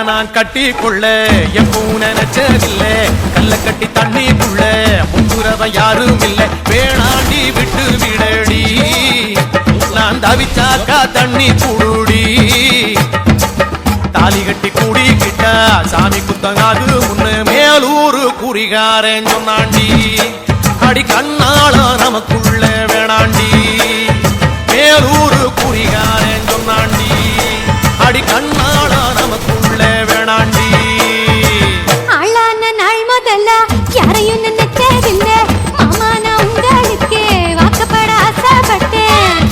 நான் கட்டி கொள்ள எப்பவும் நினைச்சதில்ல கல்ல கட்டி தண்ணிக்குள்ள முங்குறவ யாரும் இல்லை வேணாண்டி விட்டு விடடி நான் தவிச்சாக்கா தண்ணி குடுடி தாலி கட்டி கூடிக்கிட்டா சாமி குத்தங்காது முன்னு மேலூரு குறிகாரன் சொன்னாண்டி அடி கண்ணால நமக்குள்ள வேணாண்டி மேலூரு குறிகாரன் சொன்னாண்டி அடி கண்ணால நமக்குள்ள வேணாண்டி ஆளான நாள் முதல்ல யாரையும் நினைச்சதில்லை மாமா நான் உங்களுக்கு வாக்கப்பட ஆசைப்பட்டேன்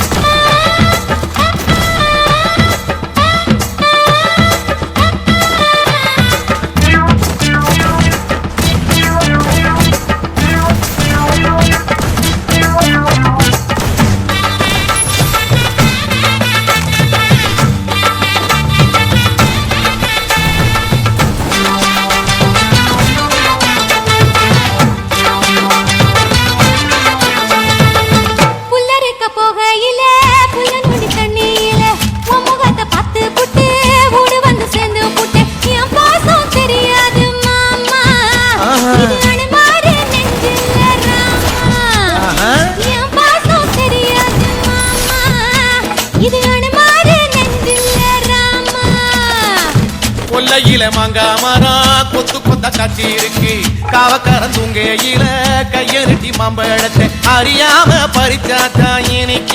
கொல்லையில மாங்காமரா கொத்து கொத்த காட்சி இருக்கு காவக்காரன் தூங்கையில கையெழுட்டி மாம்பழத்தை அறியாம பறிச்சாத்தா இனிக்க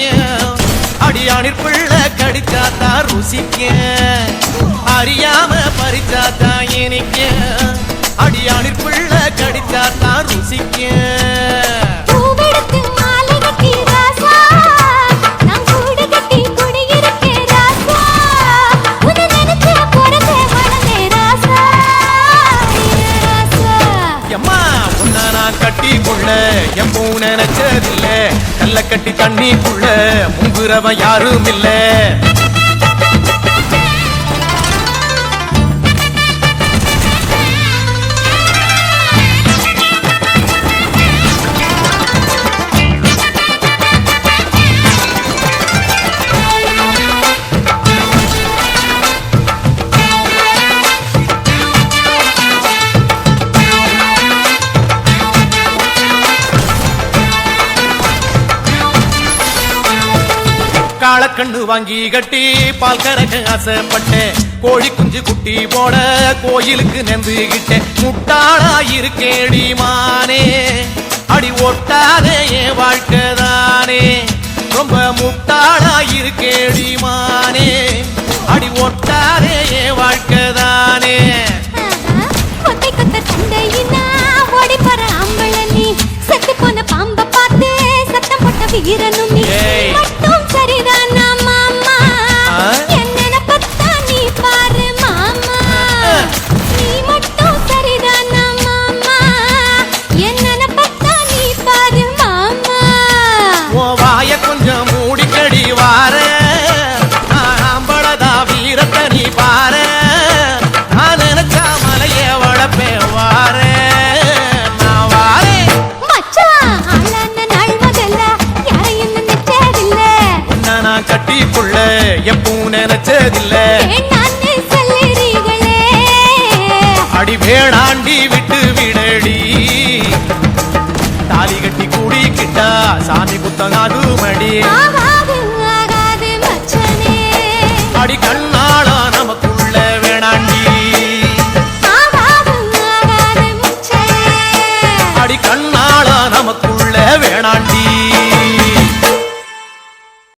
அடியானிற் பிள்ளை கடிச்சாத்தா ருசிக்க அறியாம பறிச்சாத்தா இனிக்க அடியானிற் பிள்ளை கடிச்சாத்தா ருசிக்க கட்டி கொள்ள எப்பவும் நினைச்சதில்ல கல்ல கட்டி தண்ணிக்குள்ள முங்குறவன் யாரும் இல்ல காளக்கண்ணு வாங்கி கட்டி பால் கறக்க ஆசைப்பட்டேன் கோழி குஞ்சு குட்டி போட கோயிலுக்கு நெந்துகிட்டேன் முட்டாளா இருக்கேடி மானே அடி ஒட்டாதே என் வாழ்க்கைதானே ரொம்ப முட்டாளா இருக்கேடி மானே அடி ஒட்டாதே என் வாழ்க்கைதானே பாம்ப பார்த்து சத்தம் போட்ட வீரனும் நீ மட்டும் சரிதானா மாமா என்ன பத்தா நீ பாரு மாமா நீ மட்டும் சரிதானா மாமா என்ன பத்தா நீ பாரு மாமா ஓ வாய கொஞ்சம் மூடிக்கடி வார ஆம்பளதா வீரத்தை நீ பாரு நான் நினைச்சா மலைய வளப்பே வார கட்டிக்குள்ள எப்பவும் நினைச்சதில்ல அடி வேணாண்டி விட்டு விடடி தாலி கட்டி கூடிக்கிட்டா சாமி குத்தங்காது மடி அடி கண்ணாளா நமக்குள்ள வேணாண்டி அடி கண்ணாளா நமக்குள்ள வேணாண்டி